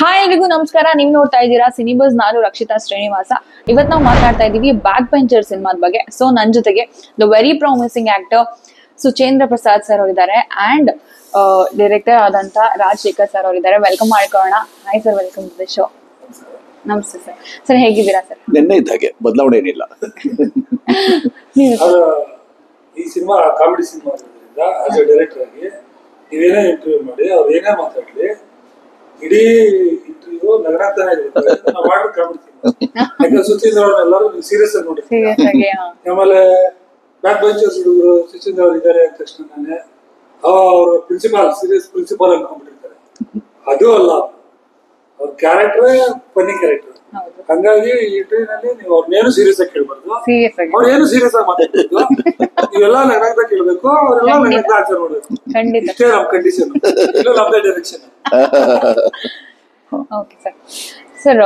Hi ಎಲ್ರಿಗೂ ನಮಸ್ಕಾರ. ನೀವು ನೋಡ್ತಾ ಇದ್ದೀರಾ ಸಿನಿಬಸ್. ನಾನು ರಕ್ಷಿತಾ ಶ್ರೀನಿವಾಸ. ಇವತ್ತು ನಾವು ಮಾತಾಡ್ತಾ ಇದ್ದೀವಿ ಬ್ಯಾಕ್ ಬೆಂಚರ್ ಸಿನಿಮಾದ ಬಗ್ಗೆ. ಸೊ ನನ್ನ ಜೊತೆಗೆ the very promising actor Suchendra Prasad sir ಅವರಿದ್ದಾರೆ ಅಂಡ್ ಡೈರೆಕ್ಟರ್ ಆದಂತ ರಾಜಶೇಖರ್ ಸರ್ ಅವರಿದ್ದಾರೆ. ವೆಲ್ಕಮ್ ಮಾಡ್ಕೊಳ್ಳೋಣ. Hi sir, welcome to the show. ನಮಸ್ತೆ ಸರ್. ಸರ್ ಹೇಗಿದ್ದೀರಾ ಸರ್? ನಿನ್ನೆ ಇದ್ದಾಗೆ ಬದಲಾವಣೆ ಏನಿಲ್ಲ. ಈ ಸಿನಿಮಾ ಕಾಮಿಡಿ ಸಿನಿಮಾ ಆಗಿರೋದ್ರಿಂದ ಆಸ್ ಎ ಡೈರೆಕ್ಟರ್ ಆಗಿ ನೀವೇನೇ ಇಂಟರ್ವ್ಯೂ ಮಾಡಿ ಅವ್ರು ಏನೇ ಮಾತಾಡ್ಲಿ ಇಡೀ ಇಂಟರ್ವ್ಯೂ ನಗರಾಗ್ತಾನೆ ಇರುತ್ತೆ. ನಾವು ಮಾಡೋ ಕಾಮಿಡಿ ಸಿನಿಮಾ ಯಾಕಂದ್ರೆ ಸುಚೇಂದ್ರ ಅವ್ರನ್ನೆಲ್ಲರೂ ನೀವು ಸೀರಿಯಸ್ ಆಗಿ ನೋಡಿ. ಆಮೇಲೆ ಬ್ಯಾಕ್ ಬೆಂಚರ್ಸ್ ಹುಡುಗರು ಸುಚೇಂದ್ರ ಅವ್ರು ಇದ್ದಾರೆ ಅಂದ ತಕ್ಷಣ ನಾನೇ ಅವ್ರ ಪ್ರಿನ್ಸಿಪಾಲ್ ಸೀರಿಯಸ್ ಪ್ರಿನ್ಸಿಪಾಲ್ ಅನ್ಕೊಂಡ್ಬಿಟ್ಟಿರ್ತಾರೆ. ಅದು ಅಲ್ಲ, ಅವ್ರ ಕ್ಯಾರೆಕ್ಟರ್ ಫನ್ನಿ ಕ್ಯಾರೆಕ್ಟರ್. ಹಂಗಾಗಿ ಈ ಇಂಟರ್ವ್ಯೂನಲ್ಲಿ ನೀವು ಅವ್ರನ್ನೇನು ಸೀರಿಯಸ್ ಆಗಿ ಕೇಳ್ಬಾರ್ದು, ಅವ್ರು ಏನು ಸೀರಿಯಸ್ ಆಗಿ ಮಾತಾಡ್ಬೇಕು. ನೀವೆಲ್ಲ ನಗನಾಗ್ದ ಕೇಳ್ಬೇಕು, ಅವರೆಲ್ಲ ನಗನಾಗ್ದ ಆನ್ಸರ್ ಮಾಡ್ಬೇಕು. ಇಷ್ಟೇ ನಮ್ ಕಂಡೀಷನ್, ಇಲ್ಲ ನಮ್ದೇ direction. Okay sir. Sir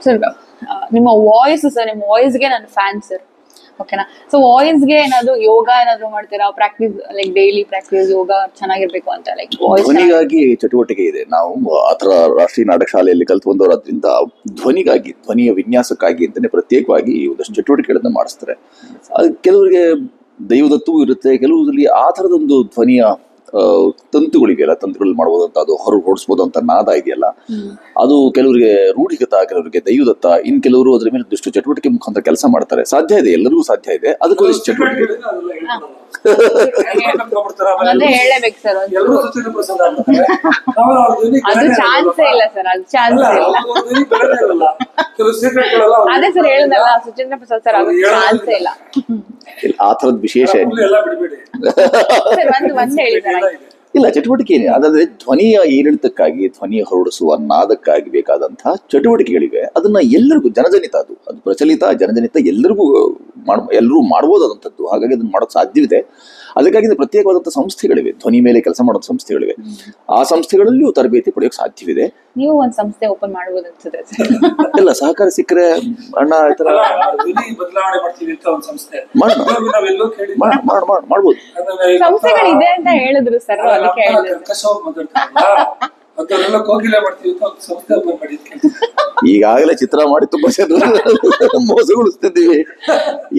sir ನಿಮ್ಮ ವಾಯ್ಸ್ ಸರ್, ನಿಮ್ಮ ವಾಯ್ಸ್ಗೆ ನನ್ನ ಫ್ಯಾನ್ ಸರ್. ಓಕೆನಾ? ಸೊ ವಾಯ್ಸ್ಗೆ ಏನಾದ್ರು ಯೋಗ ಏನಾದ್ರು ಮಾಡ್ತೀರಾ? ಪ್ರಾಕ್ಟೀಸ್ ಲೈಕ್ ಡೈಲಿ ಪ್ರಾಕ್ಟೀಸ್ ಯೋಗ ಚೆನ್ನಾಗಿರ್ಬೇಕು ಅಂತ ಲೈಕ್ ವಾಯ್ಸ್ ಧ್ವನಿಗಾಗಿ ಚಟುವಟಿಕೆ ಇದೆ. ನಾವು ಆತರ ರಾಷ್ಟ್ರೀಯ ನಾಟಕ ಶಾಲೆಯಲ್ಲಿ ಕಲ್ತು ಬಂದವರಾದ್ರಿಂದ ಧ್ವನಿಗಾಗಿ, ಧ್ವನಿಯ ವಿನ್ಯಾಸಕ್ಕಾಗಿ ಅಂತಾನೆ ಪ್ರತ್ಯೇಕವಾಗಿ ಒಂದಷ್ಟು ಚಟುವಟಿಕೆಗಳನ್ನ ಮಾಡಿಸ್ತಾರೆ. ಅದು ಕೆಲವರಿಗೆ ದೈವದತ್ತವೂ ಇರುತ್ತೆ, ಕೆಲವರಲ್ಲಿ ಆ ಥರದೊಂದು ಧ್ವನಿಯ ತಂತುಗಳಿವೆಯಲ್ಲ, ತಂತುಗಳಲ್ಲಿ ಮಾಡ್ಬೋದಂತ, ಅದು ಹೊರಡಿಸ್ಬೋದಂತ ನಾದ ಇದೆಯಲ್ಲ, ಅದು ಕೆಲವರಿಗೆ ರೂಢಿಗತ, ಕೆಲವರಿಗೆ ದೈವದತ್ತ, ಇನ್ ಕೆಲವರು ಅದ್ರ ಮೇಲೆ ದುಷ್ಟ ಚಟುವಟಿಕೆ ಮುಖಾಂತರ ಕೆಲಸ ಮಾಡ್ತಾರೆ. ಸಾಧ್ಯ ಇದೆ, ಎಲ್ಲರಿಗೂ ಸಾಧ್ಯ ಇದೆ. ಅದಕ್ಕೊಂದಿಷ್ಟು ಚಟುವಟಿಕೆ ಹೇಳಬೇಕು ಸರ್. ಅದು ಚಾನ್ಸೇ ಇಲ್ಲ ಸರ್, ಅದು ಚಾನ್ಸೇ ಇಲ್ಲ. ಅದೇ ಸರ್ ಹೇಳಿದಲ್ಲ ಸುಚೇಂದ್ರ ಪ್ರಸಾದ್ ಸರ್, ಅದು ಚಾನ್ಸೇ ಇಲ್ಲ. ಆ ಥರದ ವಿಶೇಷ ಇಲ್ಲ ಚಟುವಟಿಕೆ ಏನಿದೆ. ಅದಾದ್ರೆ ಧ್ವನಿಯ ಏರಿಳಿತಕ್ಕಾಗಿ, ಧ್ವನಿಯ ಹೊರಡಿಸುವ ನಾದಕ್ಕಾಗಿ ಬೇಕಾದಂತಹ ಚಟುವಟಿಕೆಗಳಿವೆ. ಅದನ್ನ ಎಲ್ಲರಿಗೂ ಜನಜನಿತ, ಅದು ಪ್ರಚಲಿತ, ಜನಜನಿತ, ಎಲ್ಲರೂ ಮಾಡ್ಬೋದಾದಂಥದ್ದು. ಹಾಗಾಗಿ ಅದನ್ನ ಮಾಡೋಕೆ ಸಾಧ್ಯವಿದೆ. ಅದಕ್ಕಾಗಿ ಪ್ರತ್ಯೇಕವಾದಂತಹ ಸಂಸ್ಥೆಗಳಿವೆ, ಧ್ವನಿ ಮೇಲೆ ಕೆಲಸ ಮಾಡೋ ಸಂಸ್ಥೆಗಳಿವೆ. ಆ ಸಂಸ್ಥೆಗಳಲ್ಲಿಯೂ ತರಬೇತಿ ಪಡೆಯೋಕೆ ಸಾಧ್ಯವಿದೆ. ನೀವು ಒಂದು ಸಂಸ್ಥೆ ಓಪನ್ ಮಾಡಬಹುದು ಅನ್ಸುತ್ತೆ. ಎಲ್ಲ ಸಹಕಾರ ಸಿಕ್ಕರೆ ಅಣ್ಣ ಬದಲಾವಣೆ ಮಾಡ್ತೀವಿ ಅಂತ ಒಂದು ಸಂಸ್ಥೆ ಮಾಡ್ಬೋದು. ಸಂಸ್ಥೆಗಳಿದೆ ಅಂತ ಹೇಳಿದ್ರು ಸರ್, ಅದಕ್ಕೆ ಈಗಾಗಲೇ ಚಿತ್ರ ಮಾಡಿ ತುಂಬಾ ಮೋಸಗೊಳಿಸ್ತಿದ್ದೀವಿ.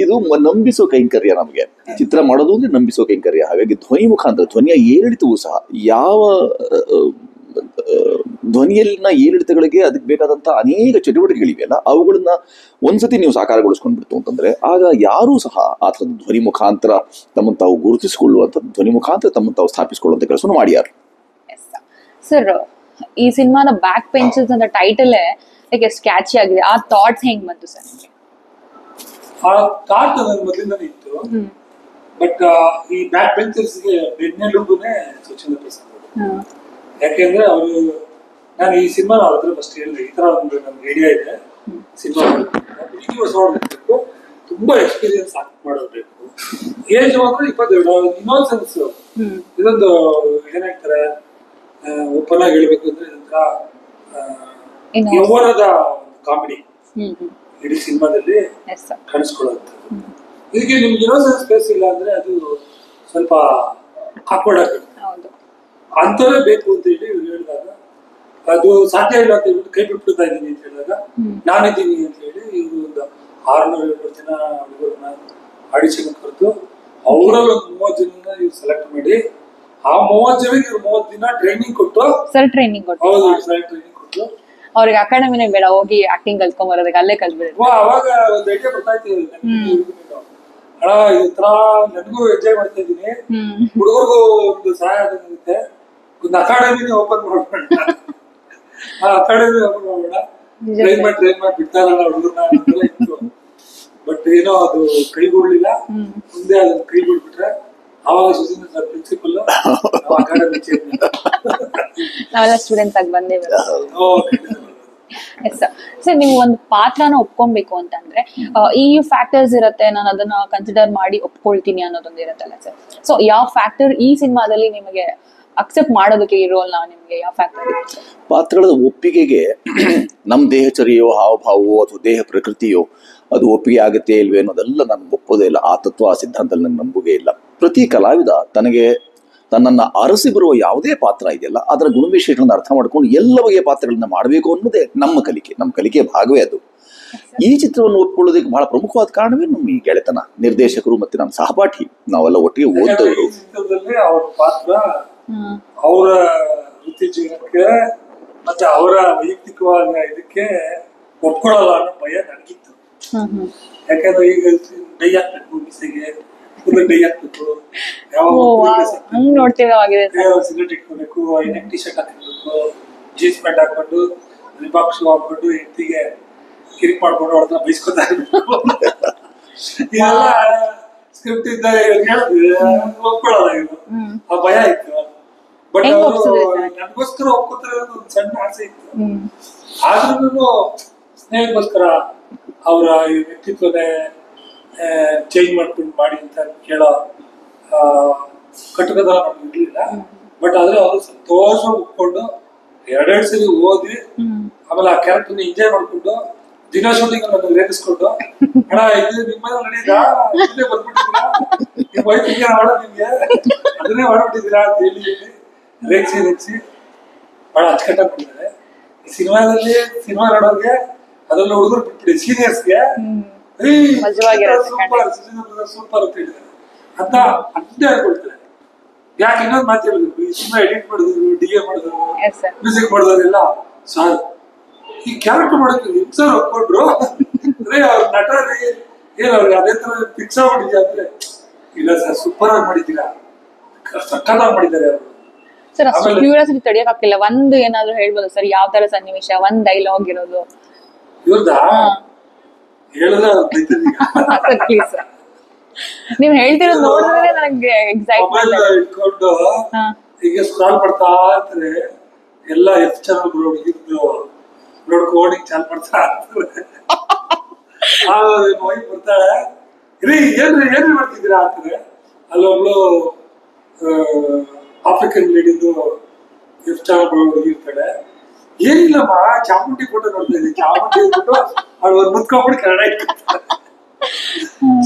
ಇದು ನಂಬಿಸೋ ಕೈಂಕರ್ಯ. ನಮಗೆ ಚಿತ್ರ ಮಾಡೋದು ಅಂದ್ರೆ ನಂಬಿಸೋ ಕೈಂಕರ್ಯ. ಹಾಗಾಗಿ ಧ್ವನಿ ಮುಖಾಂತರ, ಧ್ವನಿಯ ಏರಿಳಿತವೂ ಸಹ, ಯಾವ ಧ್ವನಿಯಲ್ಲಿನ ಏರಿಳಿತಗಳಿಗೆ ಅದಕ್ಕೆ ಬೇಕಾದಂತ ಅನೇಕ ಚಟುವಟಿಕೆಗಳಿವೆಯಲ್ಲ, ಅವುಗಳನ್ನ ಒಂದ್ಸತಿ ನೀವು ಸಾಕಾರಗೊಳಿಸ್ಕೊಂಡ್ಬಿಡ್ತು ಅಂತಂದ್ರೆ ಆಗ ಯಾರೂ ಸಹ ಆ ಥರದ ಧ್ವನಿ ಮುಖಾಂತರ ತಮ್ಮನ್ನು ತಾವು ಗುರುತಿಸಿಕೊಳ್ಳುವಂತ, ಧ್ವನಿ ಮುಖಾಂತರ ತಮ್ಮನ್ನು ತಾವು ಸ್ಥಾಪಿಸಿಕೊಳ್ಳುವಂತ ಕೆಲಸವನ್ನು ಮಾಡ್ಯಾರ. ಸರ್, ಈ ಸಿನಿಮಾದ ಬ್ಯಾಕ್ ಬೆಂಚರ್ಸ್ ಅಂತ ಟೈಟಲ್ ಲೈಕ್ ಎಷ್ಟು ಕ್ಯಾಚಿ ಆಗಿದೆ. ಆ ಥಾಟ್ಸ್ ಹೆಂಗ್ ಬಂತು ಸರ್? ಆ ಥಾಟ್ ನನ್ನ ಮೊದಲಿಂದನೇ ಇತ್ತು. ಬಟ್ ಈ ಬ್ಯಾಕ್ ಬೆಂಚರ್ಸ್ಗೆ ಬೆನ್ನೆಲುಬುನೇ ಸುಚೇಂದ್ರ ಪ್ರಸಾದ್. ಯಾಕೆಂದ್ರೆ ಅವರು, ನಾನು ಈ ಸಿನಿಮಾ ಅವ್ರ ಹತ್ರ ಫಸ್ಟ್ ಹೇಳಿದೆ, ಈ ತರ ಒಂದು ನಮ್ಗೆ ಐಡಿಯಾ ಇದೆ ಸಿನಿಮಾ ನೋಡ್ಬೇಕು, ತುಂಬಾ ಎಕ್ಸ್ಪೀರಿಯನ್ಸ್ ಆಕ್ಟ್ ಮಾಡೋದ್ಬೇಕು, ಏಜ್ ಮಾತ್ರ 22, ಇನ್ನೊಂದ್ಸೆನ್ಸ್ ಇದೊಂದು ಏನ್ ಹೇಳ್ತಾರೆ, ಓಪನ್ ಆಗಿ ಹೇಳ್ಬೇಕು ಅಂದ್ರೆ ಇದೊಂಥರ ಯೌವನದ ಕಾಮಿಡಿ ಇಡೀ ಸಿನಿಮಾದಲ್ಲಿ ಕಾಣಿಸ್ಕೊಳ್ಳುವಂಥದ್ದು. ಇದಕ್ಕೆ ನಿಮ್ಗೆ ಇನ್ನೊಂದ್ಸೆನ್ಸ್ ಸ್ಪೇಸ್ ಇಲ್ಲ ಅಂದ್ರೆ ಅದು ಸ್ವಲ್ಪ ಆಕ್ವರ್ಡ್ ಆಗುತ್ತೆ. ಅಂತವೇ ಬೇಕು ಅಂತ ಹೇಳಿ ಇವ್ರು ಹೇಳಿದಾಗ ಅದು ಸಾಧ್ಯ ಇಲ್ಲ ಅಂತ ಹೇಳ್ಬಿಟ್ಟು ಕೈ ಬಿಟ್ಬಿಡ್ತಾ ಇದ್ದೀನಿ ಅಂತ ಹೇಳಿದಾಗ ನಾನಿದ್ದೀನಿ ಅಂತ ಹೇಳಿ ಇವರು ಒಂದು 600-700 ಜನ ಹುಡುಗರನ್ನ ಆಡಿಷನ್ ಕರೆದು ಅವರಲ್ಲಿ ಒಂದು 30 ಜನ ಇವ್ರು ಸೆಲೆಕ್ಟ್ ಮಾಡಿ, ಆ 30 ಜನಕ್ಕೆ ಇವ್ರು 30 ದಿನ ಟ್ರೈನಿಂಗ್ ಕೊಟ್ಟು, ಸರ್ ಟ್ರೈನಿಂಗ್ ಕೊಟ್ಟು, ಹೌದು ಸರ್ ಟ್ರೈನಿಂಗ್ ಕೊಟ್ಟು, ಅವ್ರಿಗೆ ಅಕಾಡೆಮಿನೇ ಬೇಡ, ಹೋಗಿ ಆಕ್ಟಿಂಗ್ ಕಲ್ತ್ಕೊಂಡ್ ಬರೋದಕ್ಕೆ ಅಲ್ಲೇ ಕಲ್ತ್ಬಿಡಿ. ಅವಾಗ ಒಂದು ಐಡಿಯಾ ಬರ್ತಾಯ್ತು, ಅಣ್ಣ ಈ ತರ ನನಗೂ ಎಂಜಾಯ್ ಮಾಡ್ತಾ ಇದ್ದೀನಿ, ಹುಡುಗರಿಗೂ ಒಂದು ಸಹಾಯ ಆಗುತ್ತೆ, ಒಂದು ಅಕಾಡೆಮಿನೇ ಓಪನ್ ಮಾಡೋಣ, ಆ ಅಕಾಡೆಮಿ ಓಪನ್ ಮಾಡೋಣ, ಟ್ರೈನ್ ಮಾಡಿ ಬಿಡ್ತಾರಲ್ಲ ಹುಡುಗರನ್ನ ಇತ್ತು. ಬಟ್ ಏನೋ ಅದು ಕೈಗೂಡ್ಲಿಲ್ಲ. ಮುಂದೆ ಅದನ್ನ ಕೈಗೂಡ್ಬಿಟ್ರೆ ಆವಾಗ Suchendra sir principal, academy chairman, ನಾವೆಲ್ಲ ಸ್ಟೂಡೆಂಟ್ಸ್ ಆಗಿ ಬಂದೇವೆ. Yes sir. ಸರ್, ನೀವು ಒಂದು ಪಾತ್ರನ ಒಪ್ಕೊಬೇಕು ಅಂತಂದ್ರೆ ಈ ಫ್ಯಾಕ್ಟರ್ಸ್ ಇರುತ್ತೆ, ನಾನು ಅದನ್ನ ಕನ್ಸಿಡರ್ ಮಾಡಿ ಒಪ್ಕೊಳ್ತೀನಿ ಅನ್ನೋದೊಂದು ಇರುತ್ತಲ್ಲ ಸರ್. ಸೊ ಯಾವ ಫ್ಯಾಕ್ಟರ್ ಈ ಸಿನಿಮಾದಲ್ಲಿ ನಿಮಗೆ ಅಕ್ಸೆಪ್ಟ್ ಮಾಡೋದಕ್ಕೆ ಈ ರೋಲ್ ನಿಮ್ಗೆ ಯಾವ ಫ್ಯಾಕ್ಟರ್? ಪಾತ್ರಗಳ ಒಪ್ಪಿಗೆಗೆ ನಮ್ಮ ದೇಹಚರ್ಯೋ, ಹಾವಭಾವೋ ಅಥವಾ ದೇಹ ಪ್ರಕೃತಿಯೋ ಅದು ಒಪ್ಪಿಗೆ ಆಗುತ್ತೆ ಇಲ್ವೇ ಅನ್ನೋದೆಲ್ಲ ನಾನು ಒಪ್ಪೋದೇ ಇಲ್ಲ. ಆ ತತ್ವ, ಆ ಸಿದ್ಧಾಂತದಲ್ಲಿ ನನಗೆ ನಂಬುಗೆ ಇಲ್ಲ. ಪ್ರತಿ ಕಲಾವಿದ ತನಗೆ ತನ್ನನ್ನು ಅರಸಿ ಬರುವ ಯಾವುದೇ ಪಾತ್ರ ಇದೆಯಲ್ಲ ಅದರ ಗುಣವಿಶೇಷಗಳನ್ನು ಅರ್ಥ ಮಾಡ್ಕೊಂಡು ಎಲ್ಲ ಬಗೆಯ ಪಾತ್ರಗಳನ್ನ ಮಾಡಬೇಕು ಅನ್ನೋದೇ ನಮ್ಮ ಕಲಿಕೆಯ ಭಾಗವೇ ಅದು. ಈ ಚಿತ್ರವನ್ನು ಒಪ್ಕೊಳ್ಳೋದಕ್ಕೆ ಬಹಳ ಪ್ರಮುಖವಾದ ಕಾರಣವೇ ನಮ್ಮ ಈ ಗೆಳೆತನ, ನಿರ್ದೇಶಕರು ಮತ್ತೆ ನಮ್ಮ ಸಹಪಾಠಿ, ನಾವೆಲ್ಲ ಒಟ್ಟಿಗೆ ಓದ್ದವರು. ಅವರ ಪಾತ್ರ ಅವರ ವೃತ್ತಿ ಜೀವನಕ್ಕೆ ಮತ್ತೆ ಅವರ ವೈಯಕ್ತಿಕವಾದ ಇದಕ್ಕೆ ಒಪ್ಕೊಳ್ಳಲ್ಲ ಅನ್ನೋ ಭಯ ನನಗಿತ್ತು. ಯಾಕಂದ್ರೆ ಈಗ ಡೈ ಹಾಕ್ಬೇಕು, ಮಿಸ್ಸಿಗೆ ಡೈ ಹಾಕ್ಬೇಕು, ಸಿಗರೇಟ್ ಇಟ್ಕೋಬೇಕು, ಟಿ ಶರ್ಟ್ ಹಾಕಿರ್ಬೇಕು, ಜೀನ್ಸ್ ಪ್ಯಾಂಟ್ ಹಾಕೊಂಡು ರಿಬಾಕ್ ಶೂ ಹಾಕೊಂಡು ಹೆಂಡತಿಗೆ ಕಿರಿಕ್ ಮಾಡ್ಕೊಂಡು ಅವ್ರನ್ನ ಬೈಸ್ಕೊತಾ ಇರ್ಬೇಕು. ಇದೆಲ್ಲ ಸ್ಕ್ರಿಪ್ಟ್ ಇದ್ದಾಗ ಒಪ್ಕೊಳ್ಳೋದ ಇದು, ಆ ಭಯ ಇತ್ತು. ಬಟ್ ಅವರು ನನಗೋಸ್ಕರ ಒಪ್ಕೋತಾರೆ ಒಂದು ಸಣ್ಣ ಆಸೆ ಇತ್ತು. ಆದ್ರೂ ಸ್ನೇಹಕ್ಕೋಸ್ಕರ ಅವರ ವ್ಯಕ್ತಿತ್ವನೇ ಚೇಂಜ್ ಮಾಡ್ಕೊಂಡು ಮಾಡಿ ಅಂತ ಕೇಳೋ ಕಟುಕದ ನಮ್ಗೆ ಇರ್ಲಿಲ್ಲ. ಬಟ್ ಆದ್ರೆ ಅವರು ಸಂತೋಷ ಒಪ್ಕೊಂಡು ಎರಡೆರಡು ಸರಿ ಓದಿ ಆಮೇಲೆ ಆ ಕ್ಯಾರೆಕ್ಟರ್ನ ಎಂಜಾಯ್ ಮಾಡ್ಕೊಂಡು ದಿನ ಶೂಟಿಂಗ್ ನನಗೆ ರೇಗಿಸ್ಕೊಂಡು, ಅಣ್ಣ ಇದು ನಿಮ್ಮನೆ ನಡೀದಾ, ಇದನ್ನೇ ಬಂದ್ಬಿಟ್ಟಿದ್ದೀರಾ, ನಿಮ್ಮ ವೈಫ್ ಹಿಂಗೆ ಮಾಡೋದು, ನಿಮ್ಗೆ ಅದನ್ನೇ ಮಾಡ್ಬಿಟ್ಟಿದ್ದೀರಾ ಅಂತ ಹೇಳಿ ರೇಗಿಸಿ ಬಹಳ ಅಚ್ಚುಕಟ್ಟಾಗಿ ಮಾಡಿದ್ದಾರೆ. ಈ ಸಿನಿಮಾ ನೋಡೋರಿಗೆ ಅದನ್ನ ಹುಡುಗರು ಬಿಟ್ಬಿಡಿ, ಸೀನಿಯರ್ಸ್ಗೆ ಸೂಪರ್ ಅಂತ ಹೇಳಿದ್ದಾರೆ ಅಂತ ಅಷ್ಟೇ ಹೇಳ್ಕೊಡ್ತಾರೆ. ಯಾಕೆ ಇನ್ನೊಂದು ಮಾತು ಹೇಳ್ಬೇಕು, ಈ ಸಿನಿಮಾ ಎಡಿಟ್ ಮಾಡಿದ್ರು, ಡಿಎ ಮಾಡಿದ್ರು, ಮ್ಯೂಸಿಕ್ ಮಾಡಿದವರೆಲ್ಲ ಸಾರ್ ಈ ಕ್ಯಾರೆಕ್ಟರ್ ಮಾಡೋಕೆ ಸರ್ ಒಪ್ಕೊಂಡ್ರು ಅಂದ್ರೆ ಅವ್ರ ನಟ ಏನ್ ಅವ್ರಿಗೆ ಅದೇ ತರ ಫಿಕ್ಸ್ ಆಗ್ಬಿಟ್ಟಿದ್ಯಾ ಅಂದ್ರೆ, ಇಲ್ಲ ಸರ್ ಸೂಪರ್ ಆಗಿ ಮಾಡಿದ್ದೀರಾ, ಸಕ್ಕತ್ತಾಗಿ ಮಾಡಿದ್ದಾರೆ ಅವರು. ಸರ್ ಅಷ್ಟು ಕ್ಯೂರಿಯಾಸಿಟಿ ತಡೆಯಕ್ಕಾಗಿಲ್ಲ, ಒಂದು ಏನಾದ್ರು ಹೇಳ್ಬೋದು ಸರ್, ಯಾವ ತರ ಸನ್ನಿವೇಶ, ಒಂದ್ ಡೈಲಾಗ್ ಇರೋದು ಇವ್ರದಾ ಹೇಳಿದ್ರೆ ನೀವ್ ಹೇಳ್ತಿರೋದು ನೋಡಿದ್ರೆ ನನಗೆ ಮೊಬೈಲ್ ಇಟ್ಕೊಂಡು ಈಗ ಸ್ಕ್ರಾಲ್ ಮಾಡ್ತಾ ಇರ್ತಾರೆ, ಎಲ್ಲ ಎಫ್ ಚಾನಲ್ ಹುಡುಗಿದ್ದು ನೋಡ್ಕೊಂಡು ಚಾಲ್ ಮಾಡ್ತಾ ಇರ್ತಾರೆ. ವೈಫ್ ಬರ್ತಾಳೆ, ಏನ್ರಿ ಮಾಡ್ತಿದ್ದೀರಾ ಅಂತಾರೆ. ಅಲ್ಲೊಬ್ಳು ಆಫ್ರಿಕನ್ ಲೇಡಿದು ಎಫ್ ಚಾನಲ್ ಹುಡುಗಿರ್ತಾಳೆ, ಏನಿಲ್ಲಮ್ಮ ಚಾಮುಂಡಿ ಫೋಟೋ ನೋಡ್ತಾ ಇದ್ದೀನಿ, ಚಾಮುಂಡಿ ಅಂದ್ಬಿಟ್ಟು ಅವ್ಳು ಒಂದು ಮುತ್ಕೊಂಡ್ಬಿಟ್ಟು ಕನ್ನಡ ಇಟ್ಕೊಳ್ತಾರೆ.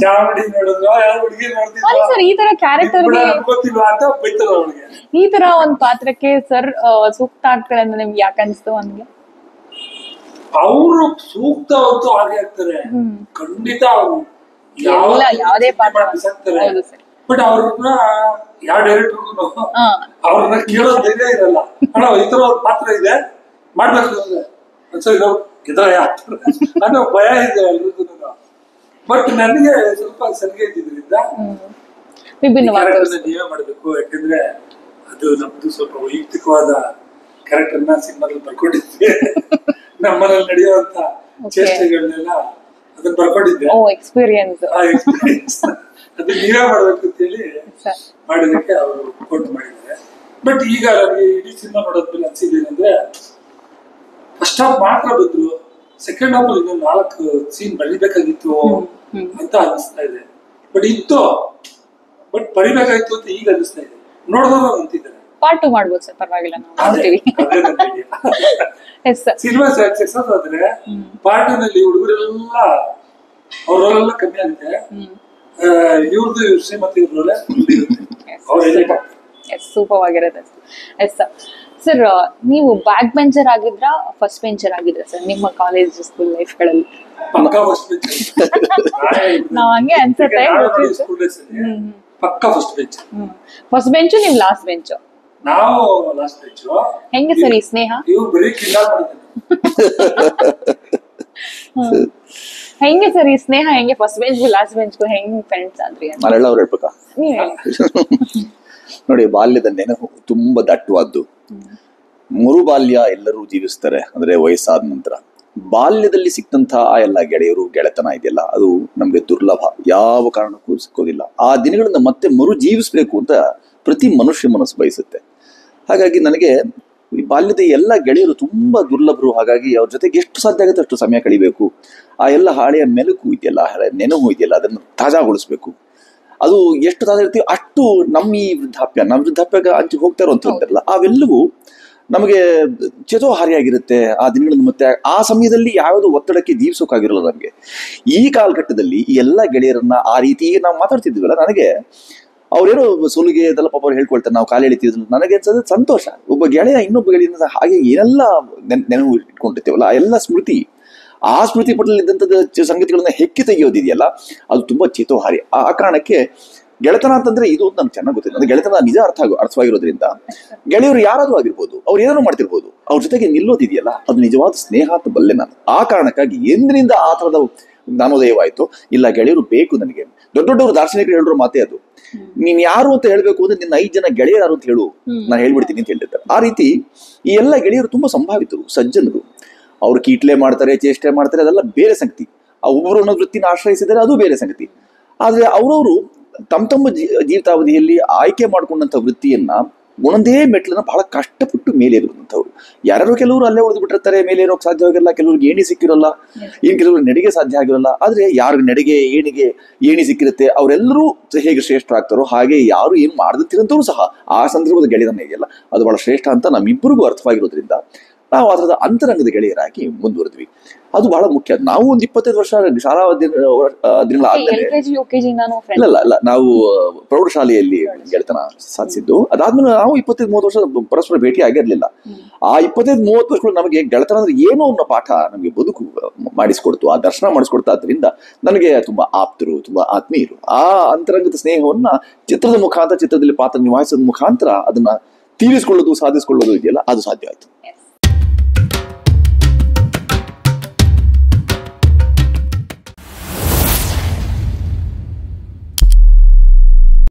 ಚಾಮುಂಡಿ ನೋಡಿದ್ರು ಯಾರು ಹುಡುಗಿ ನೋಡ್ತಿದ್ರು, ಈ ತರ ಕ್ಯಾರೆಕ್ಟರ್ ಗೊತ್ತಿಲ್ವಾ ಅಂತ ಬೈತಾರ ಅವಳಿಗೆ. ಈ ತರ ಒಂದ್ ಪಾತ್ರಕ್ಕೆ ಸರ್ ಸೂಕ್ತ ಆಗ್ತಾರೆ ಅಂತ ನಿಮ್ಗೆ ಯಾಕೆ ಅನ್ಸ್ತು? ಹಂಗೆ ಅವರು ಸೂಕ್ತ ಅಂತೂ ಹಾಗೆ ಆಗ್ತಾರೆ ಖಂಡಿತ. ಅವರು ಯಾವುದೇ ಪಾತ್ರ ಬಿಸಾಕ್ತಾರೆ. ಬಟ್ ಅವ್ರನ್ನ ಯಾವ ಡೈರೆಕ್ಟರ್ಗೂ ಅವ್ರನ್ನ ಕೇಳೋ ಧೈರ್ಯ ಇರಲ್ಲ. ಅಣ್ಣ ಈ ತರ ಒಂದು ಪಾತ್ರ ಇದೆ ಮಾಡ್ಬೇಕು ಒಂದ್ಸರಿ ಅನ್ನೋ ಭಯ ಇದೆ ಎಲ್ರಿಗೂ. ಬಟ್ ನನಗೆ ಸ್ವಲ್ಪ ಸಲಿಗೆ ಇದ್ದಿದ್ರಿಂದ ನೀವೇ ಮಾಡ್ಬೇಕು, ಯಾಕಂದ್ರೆ ಅದು ನಮ್ದು ಸ್ವಲ್ಪ ವೈಯಕ್ತಿಕವಾದ ಕ್ಯಾರೆಕ್ಟರ್ನ ಸಿನಿಮಾದಲ್ಲಿ ಬರ್ಕೊಂಡಿದ್ವಿ. ನಮ್ಮನೇಲಿ ನಡೆಯುವಂತ ಚೇಷ್ಟೆಗಳನ್ನೆಲ್ಲ ಅದನ್ನ ಬರ್ಕೊಂಡಿದ್ದೆ. ಅದು ನೀವೇ ಮಾಡ್ಬೇಕು ಅಂತ ಹೇಳಿ ಮಾಡಿದಕ್ಕೆ ಅವರು ಕೊಟ್ಟು ಮಾಡಿದ್ದಾರೆ. ಬಟ್ ಈಗ ನನಗೆ ಇಡೀ ಸಿನಿಮಾ ನೋಡೋದ್ಮೇಲೆ ಅನ್ಸಿದ್ದೇನೆಂದ್ರೆ, ಫಸ್ಟ್ ಹಾಫ್ ಮಾತ್ರ ಬಂದ್ರು, ಸೆಕೆಂಡ್ ಹಾಫ್ ಅಲ್ಲಿ ಇನ್ನೊಂದು 4 ಸೀನ್ ಬರೀಬೇಕಾಗಿತ್ತು ಅಂತ ಅನಿಸ್ತಾ ಇದೆ. ಬಟ್ ಇತ್ತು, ಬಟ್ ಬರಿಬೇಕಾಗಿತ್ತು ಅಂತ ಈಗ ಅನಿಸ್ತಾ ಇದೆ. ನೋಡಿದವರು ಅಂತಿದ್ದಾರೆ ಪಾರ್ಟ್ 2 ಮಾಡ್ಬೋದು ಸರ್, ಪರವಾಗಿಲ್ಲ. ಸಿನಿಮಾ ಸಕ್ಸಸ್ ಆದ್ರೆ ಪಾರ್ಟ್ 2 ನಲ್ಲಿ ಹುಡುಗರೆಲ್ಲ ಅವರೆಲ್ಲ ಕಮ್ಮಿ ಆಗುತ್ತೆ, ಇವ್ರದ್ದು ಶ್ರೀಮತಿ ಸೂಪರ್ ಆಗಿರುತ್ತೆ. ಸರ್ ನೀವು ಬ್ಯಾಕ್ ಬೆಂಚರ್ ಆಗಿದ್ರಾ ಫಸ್ಟ್ ಬೆಂಚರ್ ಆಗಿದ್ರ ಸರ್ ನಿಮ್ಮ ಕಾಲೇಜ್ ಸ್ಕೂಲ್ ಲೈಫ್ ಗಳಲ್ಲಿ? ನಾವ್ ಹಂಗೆ ಅನ್ಸುತ್ತೆ. ಫಸ್ಟ್ ಬೆಂಚು, ನೀವು ಲಾಸ್ಟ್ ಬೆಂಚು? ನಾವು ಲಾಸ್ಟ್ ಬೆಂಚು. ಹೆಂಗೆ ಸರ್ ಈ ಸ್ನೇಹ? ಹೆಂಗೆ ಸರ್ ಈ ಸ್ನೇಹ, ಹೆಂಗೆ ಫಸ್ಟ್ ಬೆಂಚ್ ಲಾಸ್ಟ್ ಬೆಂಚ್ ಹೆಂಗ್ ಫ್ರೆಂಡ್ಸ್ ಆದ್ರಿ? ನೋಡಿ, ಬಾಲ್ಯದ ನೆನಪು ತುಂಬಾ ದಟ್ಟವಾದ್ದು. ಮರು ಬಾಲ್ಯ ಎಲ್ಲರೂ ಜೀವಿಸ್ತಾರೆ, ಅಂದ್ರೆ ವಯಸ್ಸಾದ ನಂತರ. ಬಾಲ್ಯದಲ್ಲಿ ಸಿಕ್ತಂತಹ ಆ ಎಲ್ಲ ಗೆಳೆಯರು, ಗೆಳೆತನ ಇದೆಯಲ್ಲ, ಅದು ನಮ್ಗೆ ದುರ್ಲಭ, ಯಾವ ಕಾರಣಕ್ಕೂ ಸಿಕ್ಕೋದಿಲ್ಲ. ಆ ದಿನಗಳನ್ನ ಮತ್ತೆ ಮರು ಜೀವಿಸ್ಬೇಕು ಅಂತ ಪ್ರತಿ ಮನುಷ್ಯ ಮನಸ್ಸು ಬಯಸುತ್ತೆ. ಹಾಗಾಗಿ ನನಗೆ ಈ ಬಾಲ್ಯದ ಎಲ್ಲ ಗೆಳೆಯರು ತುಂಬಾ ದುರ್ಲಭರು. ಹಾಗಾಗಿ ಅವ್ರ ಜೊತೆಗೆ ಎಷ್ಟು ಸಾಧ್ಯ ಆಗುತ್ತೆ ಅಷ್ಟು ಸಮಯ ಕಳಿಬೇಕು. ಆ ಎಲ್ಲ ಹಳೆಯ ಮೆಲುಕು ಇದೆಯಲ್ಲ, ಹಳೆಯ ನೆನಪು ಇದೆಯಲ್ಲ, ಅದನ್ನು ತಾಜಾಗೊಳಿಸ್ಬೇಕು. ಅದು ಎಷ್ಟು ತಾಜಾ ಇರ್ತೀವಿ ಅಷ್ಟು ನಮ್ಮ ಈ ವೃದ್ಧಾಪ್ಯ ಹಂಚಿ ಹೋಗ್ತಾ ಇರುವಂತಲ್ಲ, ಅವೆಲ್ಲವೂ ನಮಗೆ ಚೇತೋಹಾರಿಯಾಗಿರುತ್ತೆ. ಆ ದಿನಗಳನ್ನು ಮತ್ತೆ ಆ ಸಮಯದಲ್ಲಿ ಯಾವುದೋ ಒತ್ತಡಕ್ಕೆ ಜೀವಿಸೋಕಾಗಿರಲ್ಲ ನಮಗೆ. ಈ ಕಾಲಘಟ್ಟದಲ್ಲಿ ಈ ಎಲ್ಲ ಗೆಳೆಯರನ್ನ ಆ ರೀತಿ ನಾವು ಮಾತಾಡ್ತಿದ್ವಲ್ಲ, ನನಗೆ ಅವ್ರೇನೋ ಸೋಲಿಗೆ ಇದೆಲ್ಲ ಪಾಪ ಅವ್ರು ಹೇಳ್ಕೊಳ್ತಾರೆ, ನಾವು ಕಾಲು ಎಳಿತೀವಿ. ನನಗೆ ಅನ್ಸೋದು ಸಂತೋಷ. ಒಬ್ಬ ಗೆಳೆಯ ಇನ್ನೊಬ್ಬ ಗೆಳೆಯನ ಹಾಗೆ ಏನೆಲ್ಲ ನೆನಪು ಇಟ್ಕೊಂಡಿರ್ತೀವಲ್ಲ, ಆ ಎಲ್ಲ ಸ್ಮೃತಿ, ಆ ಸ್ಮೃತಿ ಪಟದಲ್ಲಿ ಇದ್ದಂಥದ್ದು ಸಂಗತಿಗಳನ್ನ ಹೆಕ್ಕಿ ತೆಗೆಯೋದಿದೆಯಲ್ಲ, ಅದು ತುಂಬಾ ಚೇತೋಹಾರಿ. ಆ ಕಾರಣಕ್ಕೆ ಗೆಳೆತನ ಅಂತಂದ್ರೆ ಇದು ನಮ್ಗೆ ಚೆನ್ನಾಗಿ ಗೊತ್ತಿದೆ. ಅಂದ್ರೆ ಗೆಳೆತನ ನಿಜ ಅರ್ಥವಾಗಿರೋದ್ರಿಂದ ಗೆಳೆಯರು ಯಾರಾದ್ರೂ ಆಗಿರ್ಬೋದು, ಅವ್ರು ಏನಾದ್ರು ಮಾಡ್ತಿರ್ಬೋದು, ಅವ್ರ ಜೊತೆಗೆ ನಿಲ್ಲೋದಿದೆಯಲ್ಲ ಅದು ನಿಜವಾದ ಸ್ನೇಹ ಅಂತ ಬಲ್ಲೆ ನಾನು. ಆ ಕಾರಣಕ್ಕಾಗಿ ಎಂದಿನಿಂದ ಆ ಥರದ ಜ್ಞಾನೋದಯವಾಯ್ತು. ಇಲ್ಲ ಗೆಳೆಯರು ಬೇಕು ನನಗೆ. ದೊಡ್ಡವರು ದಾರ್ಶನಿಕರು ಹೇಳಿರೋ ಮಾತೇ ಅದು. ನೀನ್ ಯಾರು ಅಂತ ಹೇಳ್ಬೇಕು ಅಂದ್ರೆ ನಿನ್ನ 5 ಜನ ಗೆಳೆಯರು ಯಾರು ಅಂತ ಹೇಳು, ನಾನು ಹೇಳ್ಬಿಡ್ತೀನಿ ಅಂತ ಹೇಳಿರ್ತಾರೆ. ಆ ರೀತಿ ಈ ಎಲ್ಲ ಗೆಳೆಯರು ತುಂಬಾ ಸಂಭಾವಿತರು, ಸಜ್ಜನರು. ಅವ್ರು ಕೀಟ್ಲೆ ಮಾಡ್ತಾರೆ, ಚೇಷ್ಟೆ ಮಾಡ್ತಾರೆ, ಅದೆಲ್ಲ ಬೇರೆ ಸಂಗತಿ. ಆ ಒಬ್ಬರು ಅನ್ನೋ ವೃತ್ತಿನ ಆಶ್ರಯಿಸಿದರೆ ಅದು ಬೇರೆ ಸಂಗತಿ. ಆದ್ರೆ ಅವರವರು ತಮ್ಮ ಜೀವಿತಾವಧಿಯಲ್ಲಿ ಆಯ್ಕೆ ಮಾಡ್ಕೊಂಡಂತ ವೃತ್ತಿಯನ್ನ ಒಂದೊಂದೇ ಮೆಟ್ಲನ್ನ ಬಹಳ ಕಷ್ಟಪಟ್ಟು ಮೇಲೆ ಇರುವಂಥವ್ರು. ಯಾರು ಕೆಲವರು ಅಲ್ಲೇ ಉಳಿದು ಬಿಟ್ಟಿರ್ತಾರೆ, ಮೇಲೆ ಇರೋಕೆ ಸಾಧ್ಯವಾಗಿರಲ್ಲ, ಕೆಲವ್ರಿಗೆ ಏಣಿ ಸಿಕ್ಕಿರಲ್ಲ, ಇನ್ ಕೆಲವರು ನೆಡೆಗೆ ಸಾಧ್ಯ ಆಗಿರಲ್ಲ. ಆದ್ರೆ ಯಾರು ನೆಡೆಗೆ ಏಣಿ ಸಿಕ್ಕಿರುತ್ತೆ ಅವರೆಲ್ಲರೂ ಹೇಗೆ ಶ್ರೇಷ್ಠರಾಗ್ತಾರೋ ಹಾಗೆ ಯಾರು ಏನು ಮಾಡದಂತಿರಂತವ್ರು ಸಹ ಆ ಸಂದರ್ಭದ ಗೆಳೆಯರನ್ನ ಇದೆಯಲ್ಲ ಅದು ಬಹಳ ಶ್ರೇಷ್ಠ ಅಂತ ನಮ್ಮಿಬ್ಬರಿಗೂ ಅರ್ಥವಾಗಿರೋದ್ರಿಂದ ನಾವು ಅದರದ ಅಂತರಂಗದ ಗೆಳೆಯರಾಗಿ ಮುಂದುವರೆದ್ವಿ. ಅದು ಬಹಳ ಮುಖ್ಯ. ನಾವು ಒಂದು 25 ವರ್ಷ ಶಾಲಾ ದಿನಗಳಾದ್ಮೇಲೆ ಇಲ್ಲ ನಾವು ಪ್ರೌಢಶಾಲೆಯಲ್ಲಿ ಗೆಳೆತನ ಸಾಧಿಸಿದ್ದು. ಅದಾದ್ಮೇಲೆ ನಾವು 25-30 ವರ್ಷ ಪರಸ್ಪರ ಭೇಟಿ ಆಗಿರ್ಲಿಲ್ಲ. ಆ 25-30 ವರ್ಷಗಳು ನಮಗೆ ಗೆಳೆತನ ಅಂದ್ರೆ ಏನೋ ಅನ್ನೋ ಪಾಠ ನಮಗೆ ಬದುಕು ಮಾಡಿಸ್ಕೊಡ್ತು, ಆ ದರ್ಶನ ಮಾಡಿಸ್ಕೊಡ್ತಾ. ಆದ್ರಿಂದ ನನಗೆ ತುಂಬಾ ಆಪ್ತರು, ತುಂಬಾ ಆತ್ಮೀಯರು. ಆ ಅಂತರಂಗದ ಸ್ನೇಹವನ್ನ ಚಿತ್ರದ ಮುಖಾಂತರ, ಚಿತ್ರದಲ್ಲಿ ಪಾತ್ರ ನಿಭಾಯಿಸೋದ್ ಮುಖಾಂತರ ಅದನ್ನ ತೀರಿಸಿಕೊಳ್ಳೋದು, ಸಾಧಿಸಿಕೊಳ್ಳೋದು ಇದೆಯಲ್ಲ ಅದು ಸಾಧ್ಯ ಆಯ್ತು.